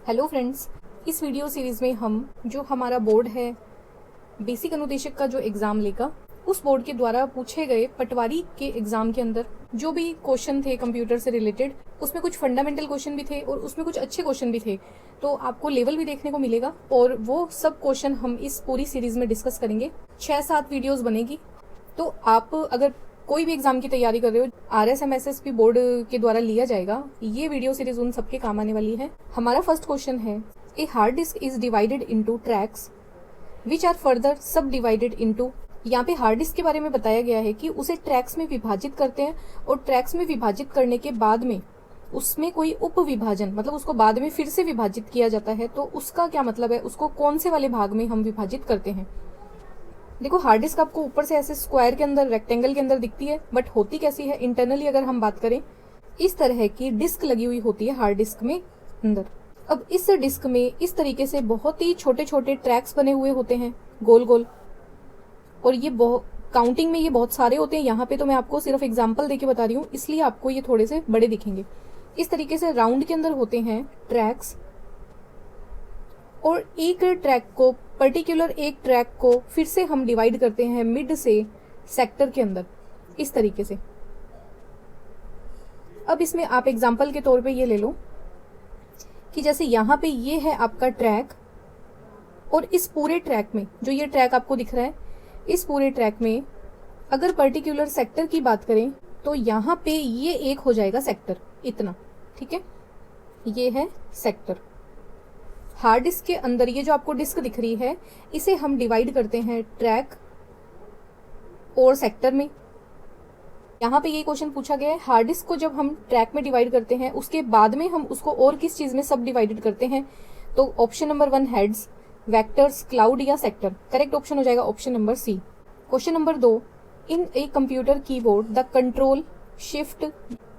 Hello friends, इस video series में हम जो हमारा बोर्ड है बेसिक अनुदेशक का जो एग्ज़ाम लेगा, उस बोर्ड के द्वारा पूछे गए पटवारी के एग्ज़ाम के अंदर जो भी क्वेश्चन थे कंप्यूटर से रिलेटेड, उसमें कुछ फंडामेंटल क्वेश्चन भी थे और उसमें कुछ अच्छे क्वेश्चन भी थे। तो आपको लेवल भी देखने को मिलेगा और वो सब क्वेश्चन हम इस पूरी सीरीज़ में डिस्कस करेंगे। 6-7 वीडियोज़ बनेगी। तो आप अगर कोई भी एग्जाम की तैयारी कर रहे हो, RSMSSP बोर्ड के द्वारा लिया जाएगा, ये वीडियो सीरीज उन सबके काम आने वाली है। हमारा फर्स्ट क्वेश्चन है, a hard disk is divided into tracks which are further sub divided into. यहाँ पे हार्ड डिस्क के बारे में बताया गया है कि उसे ट्रैक्स में विभाजित करते हैं और ट्रैक्स में विभाजित करने के बाद में उसमें कोई उप विभाजन, मतलब उसको बाद में फिर से विभाजित किया जाता है। तो उसका क्या मतलब है, उसको कौन से वाले भाग में हम विभाजित करते हैं। देखो, हार्ड डिस्क आपको ऊपर से ऐसे स्क्वायर के अंदर, रेक्टेंगल के अंदर दिखती है, बट होती कैसी है इंटरनली अगर हम बात करें, इस तरह की डिस्क लगी हुई होती है हार्ड डिस्क में अंदर। अब इस डिस्क में इस तरीके से बहुत ही छोटे छोटे ट्रैक्स बने हुए होते हैं, गोल गोल, और ये काउंटिंग में ये बहुत सारे होते हैं। यहाँ पे तो मैं आपको सिर्फ एग्जाम्पल देके बता रही हूँ, इसलिए आपको ये थोड़े से बड़े दिखेंगे। इस तरीके से राउंड के अंदर होते हैं ट्रैक्स, और एक ट्रैक को फिर से हम डिवाइड करते हैं मिड से सेक्टर के अंदर, इस तरीके से। अब इसमें आप एग्जांपल के तौर पे ये ले लो कि जैसे यहाँ पे ये है आपका ट्रैक, और इस पूरे ट्रैक में जो ये ट्रैक आपको दिख रहा है, इस पूरे ट्रैक में अगर पर्टिकुलर सेक्टर की बात करें तो यहाँ पे ये एक हो जाएगा सेक्टर, इतना, ठीक है, ये है सेक्टर। हार्ड डिस्क के अंदर ये जो आपको डिस्क दिख रही है, इसे हम डिवाइड करते हैं ट्रैक और सेक्टर में। यहाँ पे ये क्वेश्चन पूछा गया है, हार्ड डिस्क को जब हम ट्रैक में डिवाइड करते हैं उसके बाद में हम उसको और किस चीज में सब डिवाइडेड करते हैं। तो option number 1 heads, vectors, cloud या सेक्टर। करेक्ट ऑप्शन हो जाएगा option number C. Question number 2, in a computer keyboard the control, shift,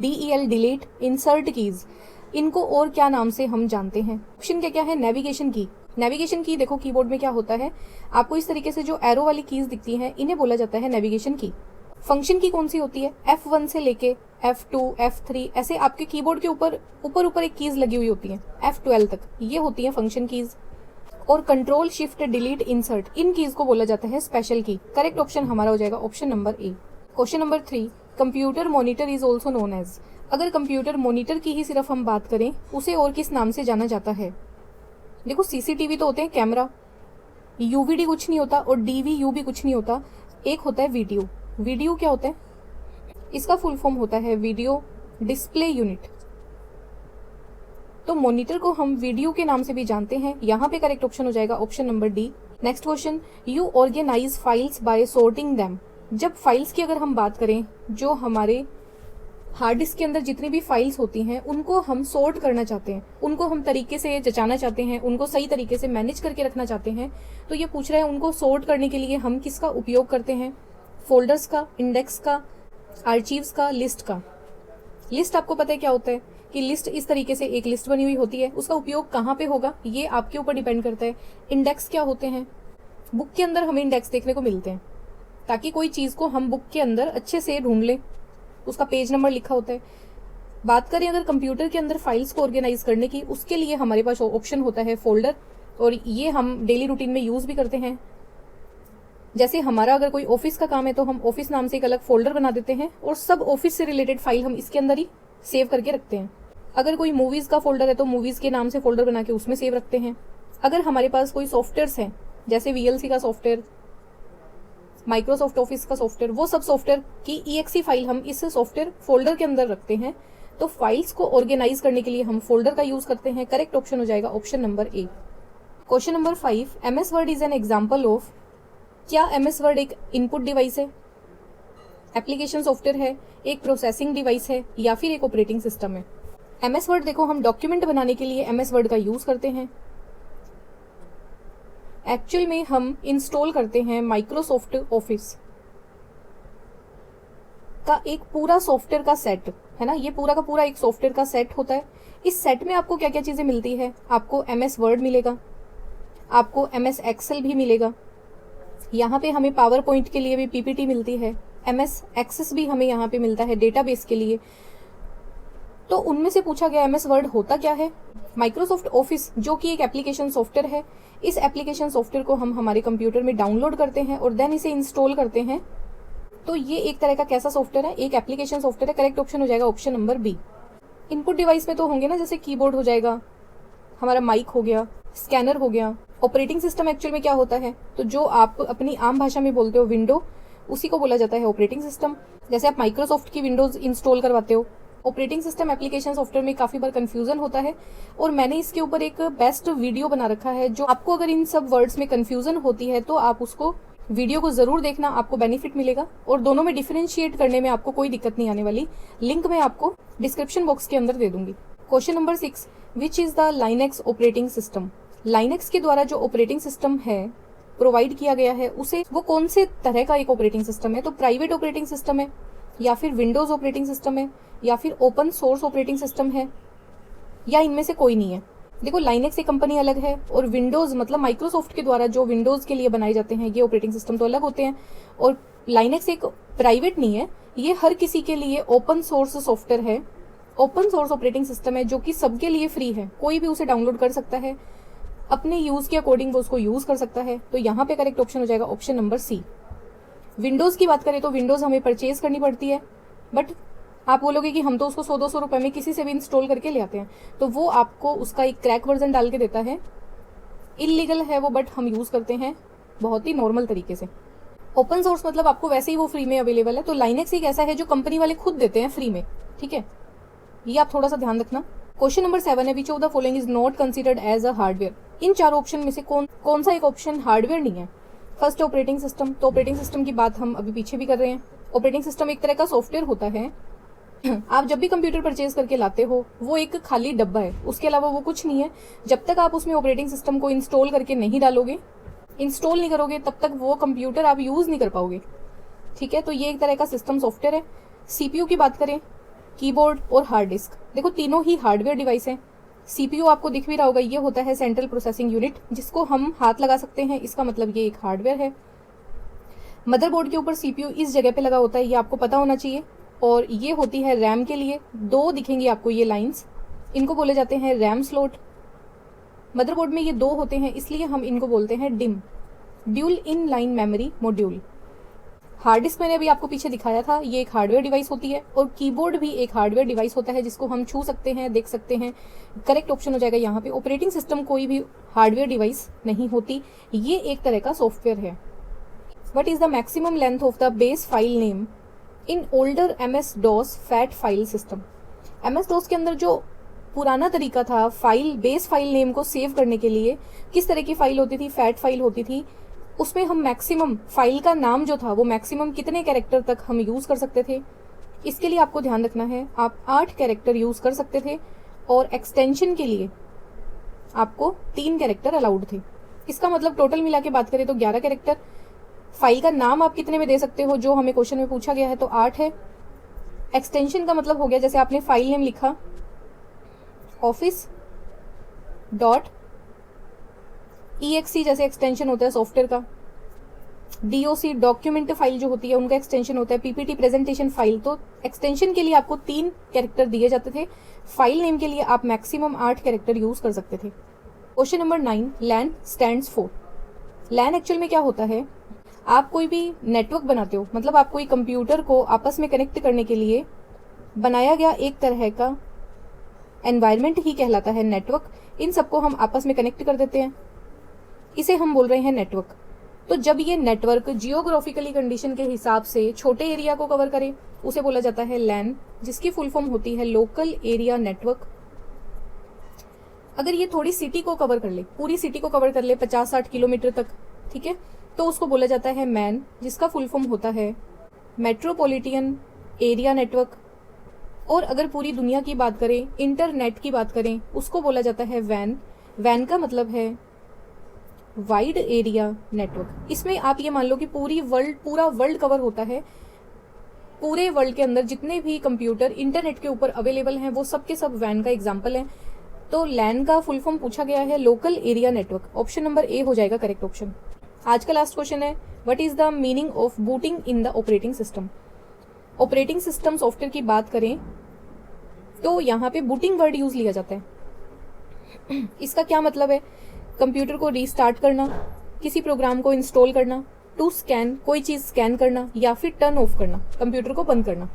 DEL delete, insert keys, इनको और क्या नाम से हम जानते हैं। ऑप्शन क्या क्या है, नेविगेशन की। नेविगेशन की देखो कीबोर्ड में क्या होता है, आपको इस तरीके से जो एरो वाली कीज दिखती हैं, इन्हें बोला जाता है नेविगेशन की। फंक्शन की कौन सी होती है, F1 से लेके F2, F3, ऐसे आपके कीबोर्ड के ऊपर एक कीज लगी हुई होती है F12 तक, ये होती है फंक्शन कीज। और कंट्रोल, शिफ्ट, डिलीट, इंसर्ट, इन कीज को बोला जाता है स्पेशल की। करेक्ट ऑप्शन हमारा हो जाएगा option number A. Question number 3, computer monitor is also known as. अगर कंप्यूटर मॉनिटर की ही सिर्फ हम बात करें, उसे और किस नाम से जाना जाता है। देखो, CCTV तो होते हैं कैमरा, UVD कुछ नहीं होता और DVU भी कुछ नहीं होता, एक होता है वीडियो। वीडियो क्या होता है, इसका फुल फॉर्म होता है वीडियो डिस्प्ले यूनिट। तो मॉनिटर को हम वीडियो के नाम से भी जानते हैं। यहाँ पे करेक्ट ऑप्शन हो जाएगा option number D. Next question, you organise files by sorting them. जब फाइल्स की अगर हम बात करें, जो हमारे हार्ड डिस्क के अंदर जितनी भी फाइल्स होती हैं उनको हम सॉर्ट करना चाहते हैं, उनको हम तरीके से जचाना चाहते हैं, उनको सही तरीके से मैनेज करके रखना चाहते हैं। तो ये पूछ रहा है उनको सॉर्ट करने के लिए हम किसका उपयोग करते हैं, फोल्डर्स का, इंडेक्स का, आर्चीव्स का, लिस्ट का। लिस्ट आपको पता है क्या होता है कि लिस्ट इस तरीके से एक लिस्ट बनी हुई होती है, उसका उपयोग कहाँ पे होगा ये आपके ऊपर डिपेंड करता है। इंडेक्स क्या होते हैं, बुक के अंदर हमें इंडेक्स देखने को मिलते हैं, ताकि कोई चीज़ को हम बुक के अंदर अच्छे से ढूंढ लें, उसका पेज नंबर लिखा होता है। बात करें अगर कंप्यूटर के अंदर फाइल्स को ऑर्गेनाइज करने की, उसके लिए हमारे पास ऑप्शन होता है फोल्डर, और ये हम डेली रूटीन में यूज भी करते हैं। जैसे हमारा अगर कोई ऑफिस का काम है तो हम ऑफिस नाम से एक अलग फोल्डर बना देते हैं और सब ऑफिस से रिलेटेड फाइल हम इसके अंदर ही सेव करके रखते हैं। अगर कोई मूवीज का फोल्डर है तो मूवीज के नाम से फोल्डर बना के उसमें सेव रखते हैं। अगर हमारे पास कोई सॉफ्टवेयर्स हैं, जैसे VLC का सॉफ्टवेयर, माइक्रोसॉफ्ट ऑफिस का सॉफ्टवेयर, वो सब सॉफ्टवेयर की EXE फाइल हम इस सॉफ्टवेयर फोल्डर के अंदर रखते हैं। तो फाइल्स को ऑर्गेनाइज करने के लिए हम फोल्डर का यूज करते हैं। करेक्ट ऑप्शन हो जाएगा option number A. Question number 5, MS word is an example of. क्या MS वर्ड एक इनपुट डिवाइस है, एप्लीकेशन सॉफ्टवेयर है, एक प्रोसेसिंग डिवाइस है, या फिर एक ऑपरेटिंग सिस्टम है। MS वर्ड देखो, हम डॉक्यूमेंट बनाने के लिए MS वर्ड का यूज करते हैं। एक्चुअल में हम इंस्टॉल करते हैं माइक्रोसॉफ्ट ऑफिस का एक पूरा सॉफ्टवेयर का सेट, है ना, ये पूरा का पूरा एक सॉफ्टवेयर का सेट होता है। इस सेट में आपको क्या क्या चीजें मिलती है, आपको MS वर्ड मिलेगा, आपको MS एक्सेल भी मिलेगा, यहाँ पे हमें पावर पॉइंट के लिए भी PPT मिलती है, MS एक्सेस भी हमें यहाँ पे मिलता है डेटाबेस के लिए। तो उनमें से पूछा गया MS वर्ड होता क्या है। माइक्रोसॉफ्ट ऑफिस जो कि एक एप्लीकेशन सॉफ्टवेयर है, इस एप्लीकेशन सॉफ्टवेयर को हम हमारे कंप्यूटर में डाउनलोड करते हैं और देन इसे इंस्टॉल करते हैं। तो ये एक तरह का कैसा सॉफ्टवेयर है, एक एप्लीकेशन सॉफ्टवेयर है। करेक्ट ऑप्शन हो जाएगा option number B. Input device में तो होंगे ना, जैसे कीबोर्ड हो जाएगा, हमारा माइक हो गया, स्कैनर हो गया। ऑपरेटिंग सिस्टम एक्चुअल में क्या होता है, तो जो आप अपनी आम भाषा में बोलते हो विंडो, उसी को बोला जाता है ऑपरेटिंग सिस्टम। जैसे आप माइक्रोसॉफ्ट की विंडोज इंस्टॉल करवाते हो, ऑपरेटिंग सिस्टम एप्लीकेशन सॉफ्टवेयर में काफी बार कंफ्यूजन होता है और मैंने इसके ऊपर एक बेस्ट वीडियो बना रखा है। जो आपको अगर इन सब वर्ड्स में कंफ्यूजन होती है तो आप उसको वीडियो को जरूर देखना, आपको बेनिफिट मिलेगा और दोनों में डिफरेंशिएट करने में आपको कोई दिक्कत नहीं आने वाली। लिंक मैं आपको डिस्क्रिप्शन बॉक्स के अंदर दे दूंगी। Question number 6, which is the Linux operating system. Linux के द्वारा जो ऑपरेटिंग सिस्टम है प्रोवाइड किया गया है, उसे वो कौन से तरह का एक ऑपरेटिंग सिस्टम है। तो प्राइवेट ऑपरेटिंग सिस्टम है, या फिर विंडोज ऑपरेटिंग सिस्टम है, या फिर ओपन सोर्स ऑपरेटिंग सिस्टम है, या इनमें से कोई नहीं है। देखो, लाइनेक्स एक कंपनी अलग है और विंडोज मतलब माइक्रोसॉफ्ट के द्वारा जो विंडोज के लिए बनाए जाते हैं ये ऑपरेटिंग सिस्टम तो अलग होते हैं। और लाइनेक्स एक प्राइवेट नहीं है, ये हर किसी के लिए ओपन सोर्स सॉफ्टवेयर है, ओपन सोर्स ऑपरेटिंग सिस्टम है जो कि सबके लिए फ्री है। कोई भी उसे डाउनलोड कर सकता है, अपने यूज के अकॉर्डिंग वो उसको यूज कर सकता है। तो यहाँ पे करेक्ट ऑप्शन हो जाएगा ऑप्शन नंबर सी। विंडोज की बात करें तो विंडोज हमें परचेज करनी पड़ती है, बट आप बोलोगे कि हम तो उसको 100-200 रुपए में किसी से भी इंस्टॉल करके ले आते हैं, तो वो आपको उसका एक क्रैक वर्जन डाल के देता है। इलीगल है वो, बट हम यूज करते हैं बहुत ही नॉर्मल तरीके से। ओपन सोर्स मतलब आपको वैसे ही वो फ्री में अवेलेबल है। तो लाइनेक्स एक ऐसा है जो कंपनी वाले खुद देते हैं फ्री में, ठीक है, ये आप थोड़ा सा ध्यान रखना। क्वेश्चन नंबर 7 है, which of the following is not considered as a hardware. इन चारों ऑप्शन में से कौन सा एक ऑप्शन हार्डवेयर नहीं है। फर्स्ट ऑपरेटिंग सिस्टम, तो ऑपरेटिंग सिस्टम की बात हम अभी पीछे भी कर रहे हैं। ऑपरेटिंग सिस्टम एक तरह का सॉफ्टवेयर होता है। आप जब भी कंप्यूटर परचेज करके लाते हो वो एक खाली डब्बा है, उसके अलावा वो कुछ नहीं है। जब तक आप उसमें ऑपरेटिंग सिस्टम को इंस्टॉल करके नहीं डालोगे, इंस्टॉल नहीं करोगे, तब तक वो कंप्यूटर आप यूज नहीं कर पाओगे, ठीक है। तो ये एक तरह का सिस्टम सॉफ्टवेयर है। सीपीयू की बात करें, कीबोर्ड और हार्ड डिस्क, देखो तीनों ही हार्डवेयर डिवाइस हैं। सीपीयू आपको दिख भी रहा होगा, ये होता है सेंट्रल प्रोसेसिंग यूनिट, जिसको हम हाथ लगा सकते हैं, इसका मतलब ये एक हार्डवेयर है। मदरबोर्ड के ऊपर सीपीयू इस जगह पे लगा होता है, ये आपको पता होना चाहिए। और ये होती है रैम के लिए, दो दिखेंगी आपको ये लाइंस, इनको बोले जाते हैं रैम स्लॉट। मदरबोर्ड में ये दो होते हैं, इसलिए हम इनको बोलते हैं dim, dual in line memory module. Hard disk मैंने अभी आपको पीछे दिखाया था, ये एक हार्डवेयर डिवाइस होती है। और कीबोर्ड भी एक हार्डवेयर डिवाइस होता है जिसको हम छू सकते हैं, देख सकते हैं। करेक्ट ऑप्शन हो जाएगा यहाँ पे ऑपरेटिंग सिस्टम कोई भी हार्डवेयर डिवाइस नहीं होती, ये एक तरह का सॉफ्टवेयर है। What is the maximum length of the base file name in older MS-DOS fat file system. MS-DOS के अंदर जो पुराना तरीका था फाइल बेस फाइल नेम को सेव करने के लिए, किस तरह की फाइल होती थी, फैट फाइल होती थी। उसमें हम मैक्सिमम फाइल का नाम जो था वो मैक्सिमम कितने कैरेक्टर तक हम यूज कर सकते थे, इसके लिए आपको ध्यान रखना है। आप 8 कैरेक्टर यूज कर सकते थे और एक्सटेंशन के लिए आपको 3 कैरेक्टर अलाउड थे। इसका मतलब टोटल मिला के बात करें तो 11 कैरेक्टर। फाइल का नाम आप कितने में दे सकते हो, जो हमें क्वेश्चन में पूछा गया है, तो 8 है। एक्सटेंशन का मतलब हो गया, जैसे आपने फाइल नेम लिखा office.exe, जैसे एक्सटेंशन होता है सॉफ्टवेयर का। DOC डॉक्यूमेंट फाइल जो होती है उनका एक्सटेंशन होता है। PPT प्रेजेंटेशन फाइल, तो एक्सटेंशन के लिए आपको 3 कैरेक्टर दिए जाते थे। फाइल नेम के लिए आप मैक्सिमम 8 कैरेक्टर यूज कर सकते थे। Question number 9, LAN stands for. LAN actual में क्या होता है, आप कोई भी नेटवर्क बनाते हो, मतलब आप कोई कंप्यूटर को आपस में कनेक्ट करने के लिए बनाया गया एक तरह का एनवायरनमेंट ही कहलाता है नेटवर्क। इन सबको हम आपस में कनेक्ट कर देते हैं, इसे हम बोल रहे हैं नेटवर्क। तो जब ये नेटवर्क जियोग्राफिकली कंडीशन के हिसाब से छोटे एरिया को कवर करे, उसे बोला जाता है लैन, जिसकी फुल फॉर्म होती है लोकल एरिया नेटवर्क। अगर ये थोड़ी सिटी को कवर कर ले, पूरी सिटी को कवर कर ले 50-60 किलोमीटर तक, ठीक है, तो उसको बोला जाता है मैन, जिसका फुल फॉर्म होता है मेट्रोपॉलिटन एरिया नेटवर्क। और अगर पूरी दुनिया की बात करें, इंटरनेट की बात करें, उसको बोला जाता है वैन। वैन का मतलब है वाइड एरिया नेटवर्क। इसमें आप ये मान लो कि पूरा वर्ल्ड कवर होता है। पूरे वर्ल्ड के अंदर जितने भी कंप्यूटर इंटरनेट के ऊपर अवेलेबल हैं वो सब के सब वैन का एग्जाम्पल है। तो लैन का फुल फॉर्म पूछा गया है local area network. Option number ए हो जाएगा करेक्ट ऑप्शन। आज का लास्ट क्वेश्चन है, what is the meaning of booting in the operating system. Operating system software की बात करें तो यहाँ पे बूटिंग वर्ड यूज लिया जाता है। इसका क्या मतलब है? कंप्यूटर को रीस्टार्ट करना, किसी प्रोग्राम को इंस्टॉल करना, टू स्कैन, कोई चीज स्कैन करना, या फिर टर्न ऑफ करना, कंप्यूटर को बंद करना।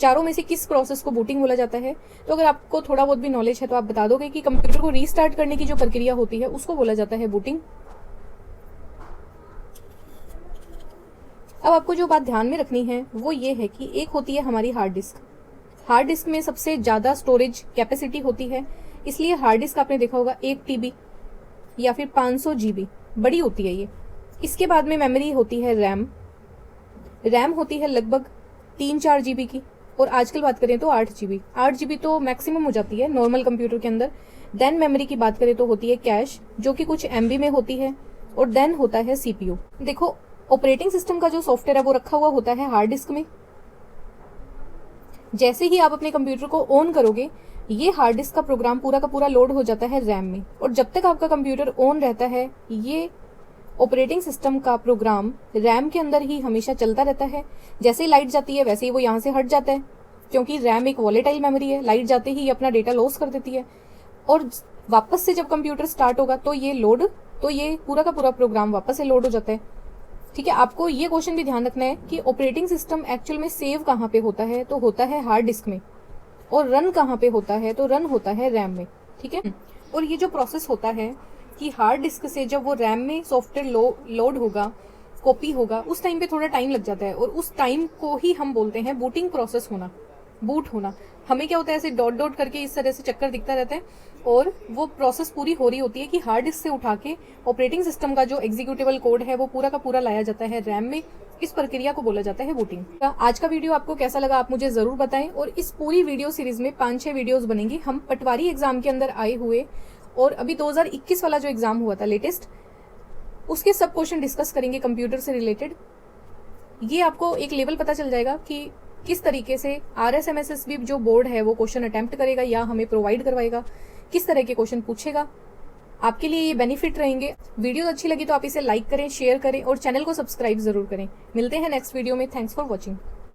चारों में से किस प्रोसेस को बूटिंग बोला जाता है? तो अगर आपको थोड़ा बहुत भी नॉलेज है तो आप बता दोगे कि कंप्यूटर को रीस्टार्ट करने की जो प्रक्रिया होती है उसको बोला जाता है बूटिंग। अब आपको जो बात ध्यान में रखनी है वो ये है कि एक होती है हमारी हार्ड डिस्क। हार्ड डिस्क में सबसे ज्यादा स्टोरेज कैपेसिटी होती है, इसलिए हार्ड डिस्क आपने देखा होगा 1 TB या फिर 500 GB बड़ी होती है ये। इसके बाद में मेमोरी होती है रैम। रैम होती है लगभग 3-4 GB की, और आजकल बात करें तो 8 GB। 8 GB तो मैक्सिमम हो जाती है नॉर्मल कंप्यूटर के अंदर। देन मेमोरी की बात करें तो होती है कैश, जो कि कुछ MB में होती है, और देन होता है CPU। देखो, ऑपरेटिंग सिस्टम का जो सॉफ्टवेयर है वो रखा हुआ होता है हार्ड डिस्क में। जैसे ही आप अपने कंप्यूटर को ऑन करोगे, ये हार्ड डिस्क का प्रोग्राम पूरा का पूरा लोड हो जाता है रैम में, और जब तक आपका कंप्यूटर ऑन रहता है ये ऑपरेटिंग सिस्टम का प्रोग्राम रैम के अंदर ही हमेशा चलता रहता है। जैसे ही लाइट जाती है वैसे ही वो यहाँ से हट जाता है, क्योंकि रैम एक वॉलेटाइल मेमोरी है, लाइट जाते ही अपना डेटा लॉस कर देती है, और वापस से जब कंप्यूटर स्टार्ट होगा तो ये पूरा का पूरा प्रोग्राम वापस से लोड हो जाता है। ठीक है, आपको ये क्वेश्चन भी ध्यान रखना है कि ऑपरेटिंग सिस्टम एक्चुअल में सेव कहाँ पे होता है? तो होता है हार्ड डिस्क में। और रन कहाँ पे होता है? तो रन होता है रैम में। ठीक है, और ये जो प्रोसेस होता है कि हार्ड डिस्क से जब वो रैम में सॉफ्टवेयर लोड होगा, कॉपी होगा, उस टाइम पे थोड़ा टाइम लग जाता है, और उस टाइम को ही हम बोलते हैं बूटिंग प्रोसेस होना, बूट होना। हमें क्या होता है, ऐसे डॉट डॉट करके इस तरह से चक्कर दिखता रहता है, और वो प्रोसेस पूरी हो रही होती है कि हार्ड डिस्क से उठा के ऑपरेटिंग सिस्टम का जो एग्जीक्यूटेबल कोड है वो पूरा का पूरा लाया जाता है रैम में। इस प्रक्रिया को बोला जाता है बूटिंग। आज का वीडियो आपको कैसा लगा आप मुझे जरूर बताएं, और इस पूरी वीडियो सीरीज में 5-6 वीडियोस बनेंगी। हम पटवारी एग्जाम के अंदर आए हुए और अभी 2021 वाला जो एग्जाम हुआ था लेटेस्ट, उसके सब क्वेश्चन डिस्कस करेंगे कंप्यूटर से रिलेटेड। ये आपको एक लेवल पता चल जाएगा कि किस तरीके से RSMSSB जो बोर्ड है वो क्वेश्चन अटेम्प्ट करेगा या हमें प्रोवाइड करवाएगा, किस तरह के क्वेश्चन पूछेगा। आपके लिए ये बेनिफिट रहेंगे। वीडियो अच्छी लगी तो आप इसे लाइक करें, शेयर करें और चैनल को सब्सक्राइब जरूर करें। मिलते हैं नेक्स्ट वीडियो में। Thanks for watching.